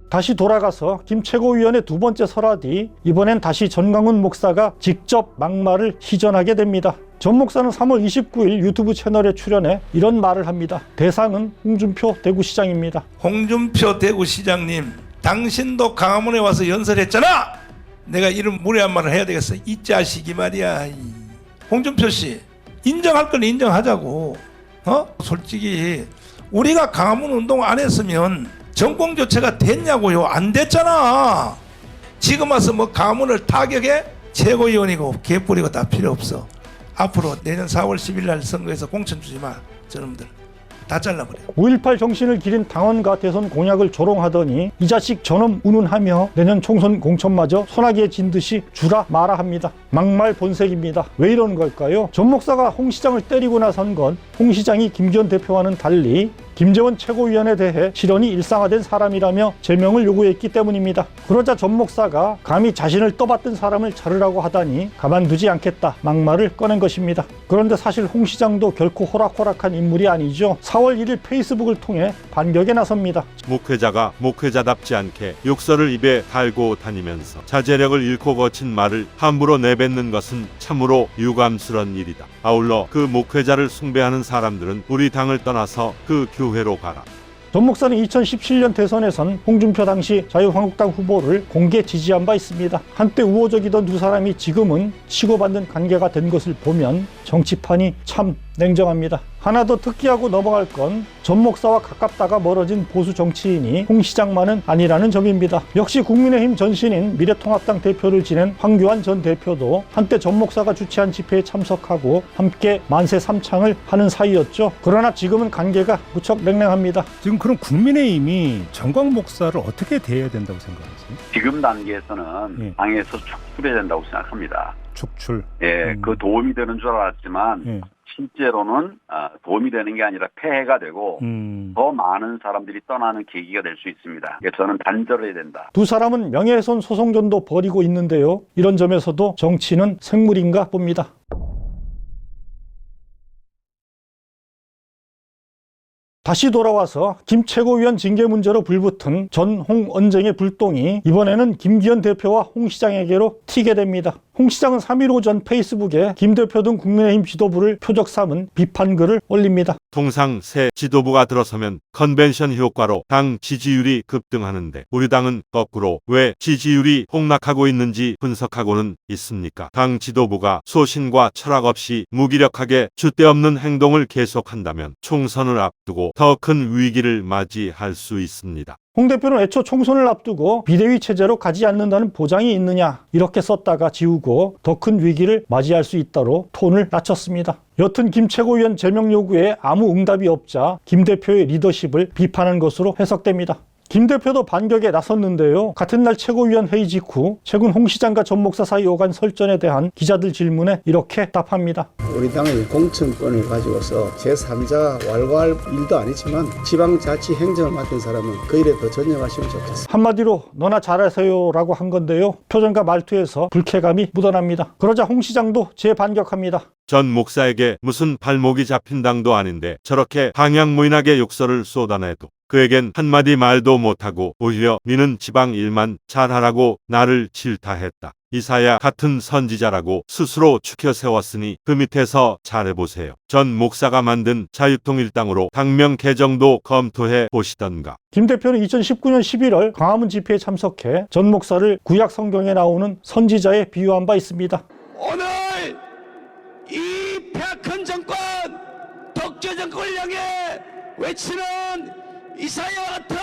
다시 돌아가서 김 최고위원의 두 번째 설화 뒤 이번엔 다시 전광훈 목사가 직접 막말을 시전하게 됩니다. 전 목사는 3월 29일 유튜브 채널에 출연해 이런 말을 합니다. 대상은 홍준표 대구시장입니다. 홍준표 대구시장님, 당신도 강화문에 와서 연설했잖아. 내가 이런 무례한 말을 해야 되겠어. 이 자식이 말이야. 홍준표 씨, 인정할 건 인정하자고. 솔직히 우리가 강화문 운동 안 했으면 정권 교체가 됐냐고요. 안 됐잖아. 지금 와서 뭐 강화문을 타격해? 최고위원이고 개뿌리고 다 필요 없어. 앞으로 내년 4월 10일 날 선거에서 공천 주지 마. 저놈들 다 잘라버려. 5.18 정신을 기린 당원과 대선 공약을 조롱하더니 이 자식 저놈 운운하며 내년 총선 공천마저 소나기에 진 듯이 주라 마라 합니다. 막말 본색입니다. 왜 이런 걸까요? 전 목사가 홍 시장을 때리고 나선 건 홍 시장이 김기현 대표와는 달리 김재원 최고위원에 대해 실언이 일상화된 사람이라며 제명을 요구했기 때문입니다. 그러자 전 목사가 감히 자신을 떠받든 사람을 자르라고 하다니 가만두지 않겠다 막말을 꺼낸 것입니다. 그런데 사실 홍 시장도 결코 호락호락한 인물이 아니죠. 4월 1일 페이스북을 통해 반격에 나섭니다. 목회자가 목회자답지 않게 욕설을 입에 달고 다니면서 자제력을 잃고 거친 말을 함부로 내뱉는 것은 참으로 유감스러운 일이다. 아울러 그 목회자를 숭배하는 사람들은 우리 당을 떠나서 그 교회로 가라. 전 목사는 2017년 대선에선 홍준표 당시 자유한국당 후보를 공개 지지한 바 있습니다. 한때 우호적이던 두 사람이 지금은 치고받는 관계가 된 것을 보면 정치판이 참 냉정합니다. 하나 더 특기하고 넘어갈 건 전 목사와 가깝다가 멀어진 보수 정치인이 홍 시장만은 아니라는 점입니다. 역시 국민의힘 전신인 미래통합당 대표를 지낸 황교안 전 대표도 한때 전 목사가 주최한 집회에 참석하고 함께 만세 삼창을 하는 사이였죠. 그러나 지금은 관계가 무척 냉랭합니다. 지금 그럼 국민의힘이 전광 목사를 어떻게 대해야 된다고 생각하세요? 지금 단계에서는 당에서 축출해야 된다고 생각합니다. 축출. 예, 그 도움이 되는 줄 알았지만 실제로는 도움이 되는 게 아니라 폐해가 되고 더 많은 사람들이 떠나는 계기가 될 수 있습니다. 그래서 저는 단절해야 된다. 두 사람은 명예훼손 소송전도 벌이고 있는데요. 이런 점에서도 정치는 생물인가 봅니다. 다시 돌아와서 김 최고위원 징계 문제로 불붙은 전 홍 언쟁의 불똥이 이번에는 김기현 대표와 홍 시장에게로 튀게 됩니다. 홍 시장은 3일 오전 페이스북에 김 대표 등 국민의힘 지도부를 표적 삼은 비판글을 올립니다. 통상 새 지도부가 들어서면 컨벤션 효과로 당 지지율이 급등하는데 우리 당은 거꾸로 왜 지지율이 폭락하고 있는지 분석하고는 있습니까? 당 지도부가 소신과 철학 없이 무기력하게 줏대없는 행동을 계속한다면 총선을 앞두고 더 큰 위기를 맞이할 수 있습니다. 홍 대표는 애초 총선을 앞두고 비대위 체제로 가지 않는다는 보장이 있느냐 이렇게 썼다가 지우고 더 큰 위기를 맞이할 수 있다로 톤을 낮췄습니다. 여튼 김 최고위원 제명 요구에 아무 응답이 없자 김 대표의 리더십을 비판한 것으로 해석됩니다. 김 대표도 반격에 나섰는데요. 같은 날 최고위원 회의 직후 최근 홍 시장과 전 목사 사이 오간 설전에 대한 기자들 질문에 이렇게 답합니다. 우리 당의 공천권을 가지고서 제3자 왈가할 일도 아니지만 지방자치 행정을 맡은 사람은 그 일에 더 전념하시면 좋겠습니다. 한마디로 너나 잘하세요 라고 한 건데요. 표정과 말투에서 불쾌감이 묻어납니다. 그러자 홍 시장도 재반격합니다. 전 목사에게 무슨 발목이 잡힌 당도 아닌데 저렇게 방향무인하게 욕설을 쏟아내도 그에겐 한마디 말도 못하고 오히려 니는 지방 일만 잘하라고 나를 질타했다. 이사야 같은 선지자라고 스스로 추켜 세웠으니 그 밑에서 잘해보세요. 전 목사가 만든 자유통일당으로 당명 개정도 검토해 보시던가. 김 대표는 2019년 11월 광화문 집회에 참석해 전 목사를 구약 성경에 나오는 선지자에 비유한 바 있습니다. 오늘 이 폐악한 정권, 독재 정권을 향해 외치는 이사야와 같은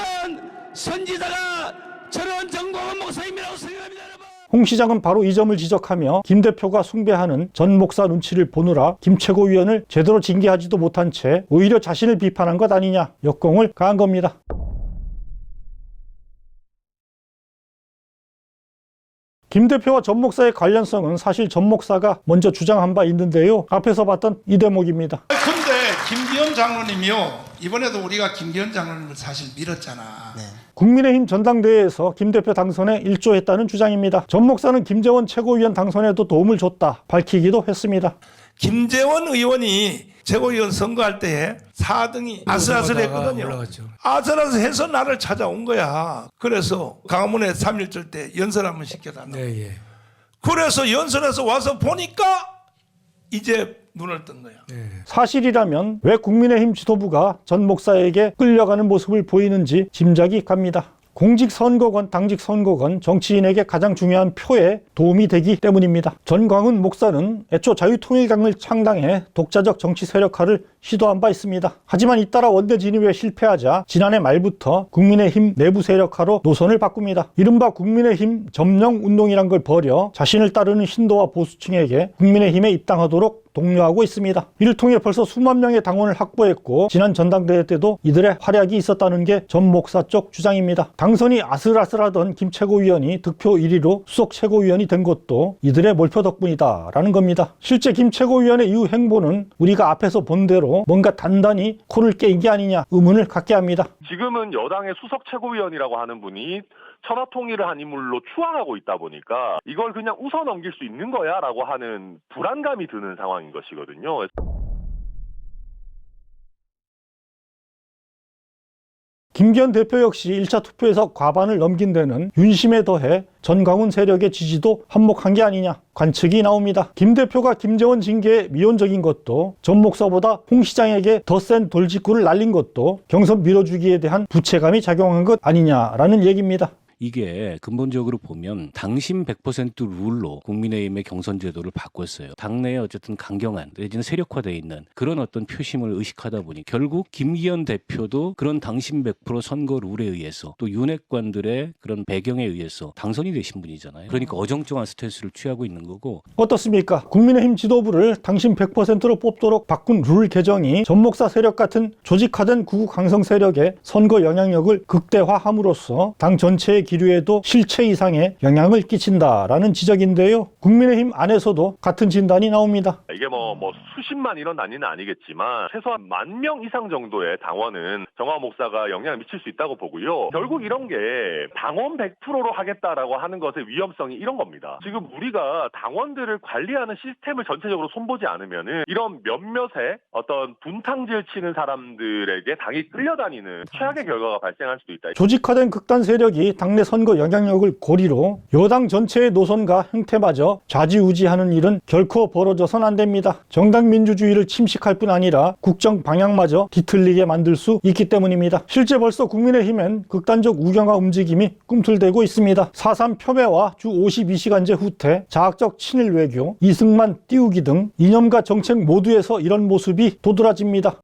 선지자가 저런 전광훈 목사님이라고 생각합니다. 여러분. 홍 시장은 바로 이 점을 지적하며 김 대표가 숭배하는 전 목사 눈치를 보느라 김 최고위원을 제대로 징계하지도 못한 채 오히려 자신을 비판한 것 아니냐 역공을 가한 겁니다. 김 대표와 전 목사의 관련성은 사실 전 목사가 먼저 주장한 바 있는데요. 앞에서 봤던 이 대목입니다. 근데 김기현 장로님이요. 이번에도 우리가 김기현 장로님을 사실 밀었잖아. 네. 국민의힘 전당대회에서 김 대표 당선에 일조했다는 주장입니다. 전 목사는 김재원 최고위원 당선에도 도움을 줬다 밝히기도 했습니다. 김재원 의원이 최고위원 선거할 때에 4등이 아슬아슬했거든요. 아슬아슬해서 나를 찾아온 거야. 그래서 광화문에 3.1절 때 연설 한번 시켜달라고. 네, 예. 그래서 연설해서 와서 보니까 이제 눈을 뜬 거야. 네. 사실이라면 왜 국민의힘 지도부가 전 목사에게 끌려가는 모습을 보이는지 짐작이 갑니다. 공직선거건 당직선거건 정치인에게 가장 중요한 표에 도움이 되기 때문입니다. 전광훈 목사는 애초 자유통일당을 창당해 독자적 정치 세력화를 시도한 바 있습니다. 하지만 잇따라 원내 진입에 실패하자 지난해 말부터 국민의힘 내부 세력화로 노선을 바꿉니다. 이른바 국민의힘 점령 운동이란 걸 벌여 자신을 따르는 신도와 보수층에게 국민의힘에 입당하도록 독려하고 있습니다. 이를 통해 벌써 수만 명의 당원을 확보했고 지난 전당대회 때도 이들의 활약이 있었다는 게 전 목사 쪽 주장입니다. 당선이 아슬아슬하던 김 최고위원이 득표 1위로 수석 최고위원이 된 것도 이들의 몰표 덕분이다라는 겁니다. 실제 김 최고위원의 이후 행보는 우리가 앞에서 본 대로 뭔가 단단히 코를 깨인 게 아니냐 의문을 갖게 합니다. 지금은 여당의 수석 최고위원이라고 하는 분이 천하통일을 한 인물로 추앙하고 있다 보니까 이걸 그냥 웃어넘길 수 있는 거야 라고 하는 불안감이 드는 상황인 것이거든요. 김기현 대표 역시 1차 투표에서 과반을 넘긴 데는 윤심에 더해 전광훈 세력의 지지도 한몫한 게 아니냐 관측이 나옵니다. 김 대표가 김재원 징계에 미온적인 것도 전 목사보다 홍 시장에게 더 센 돌직구를 날린 것도 경선 밀어주기에 대한 부채감이 작용한 것 아니냐라는 얘기입니다. 이게 근본적으로 보면 당심 100% 룰로 국민의힘의 경선 제도를 바꿨어요. 당내에 어쨌든 강경한 내지는 세력화되어 있는 그런 어떤 표심을 의식하다 보니 결국 김기현 대표도 그런 당심 100% 선거 룰에 의해서 또 윤핵관들의 그런 배경에 의해서 당선이 되신 분이잖아요. 그러니까 어정쩡한 스탠스를 취하고 있는 거고. 어떻습니까? 국민의힘 지도부를 당심 100%로 뽑도록 바꾼 룰 개정이 전 목사 세력 같은 조직화된 구구 강성 세력의 선거 영향력을 극대화함으로써 당 전체의 기류에도 실체 이상의 영향을 끼친다라는 지적인데요. 국민의힘 안에서도 같은 진단이 나옵니다. 이게 뭐 수십만 이런 단위는 아니겠지만 최소한 10,000명 이상 정도의 당원은 정광훈 목사가 영향을 미칠 수 있다고 보고요. 결국 이런 게 당원 100%로 하겠다라고 하는 것의 위험성이 이런 겁니다. 지금 우리가 당원들을 관리하는 시스템을 전체적으로 손보지 않으면은 이런 몇몇의 어떤 분탕질 치는 사람들에게 당이 끌려다니는 최악의 결과가 발생할 수도 있다. 조직화된 극단 세력이 당내 선거 영향력을 고리로 여당 전체의 노선과 형태마저 좌지우지하는 일은 결코 벌어져선 안 됩니다. 정당 민주주의를 침식할 뿐 아니라 국정 방향마저 뒤틀리게 만들 수 있기 때문입니다. 실제 벌써 국민의힘엔 극단적 우경화 움직임이 꿈틀대고 있습니다. 4.3 폄훼와 주 52시간제 후퇴, 자학적 친일 외교, 이승만 띄우기 등 이념과 정책 모두에서 이런 모습이 도드라집니다.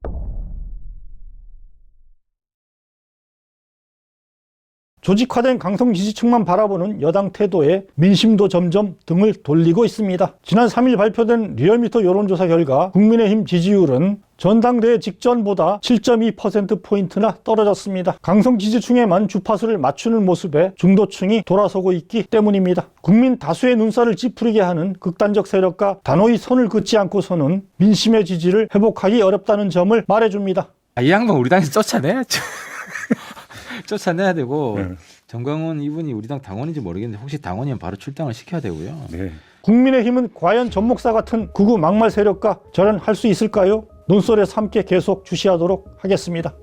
조직화된 강성 지지층만 바라보는 여당 태도에 민심도 점점 등을 돌리고 있습니다. 지난 3일 발표된 리얼미터 여론조사 결과 국민의힘 지지율은 전당대회 직전보다 7.2%포인트나 떨어졌습니다. 강성 지지층에만 주파수를 맞추는 모습에 중도층이 돌아서고 있기 때문입니다. 국민 다수의 눈살을 찌푸리게 하는 극단적 세력과 단호히 선을 긋지 않고서는 민심의 지지를 회복하기 어렵다는 점을 말해줍니다. 이 양반 우리 당에서 쫓아내야죠. 쫓아내야 되고 전광훈 이분이 우리 당 당원인지 모르겠는데 혹시 당원이면 바로 출당을 시켜야 되고요. 네. 국민의힘은 과연 전 목사 같은 극우 막말 세력과 절연할 수 있을까요? 논설에서 함께 계속 주시하도록 하겠습니다.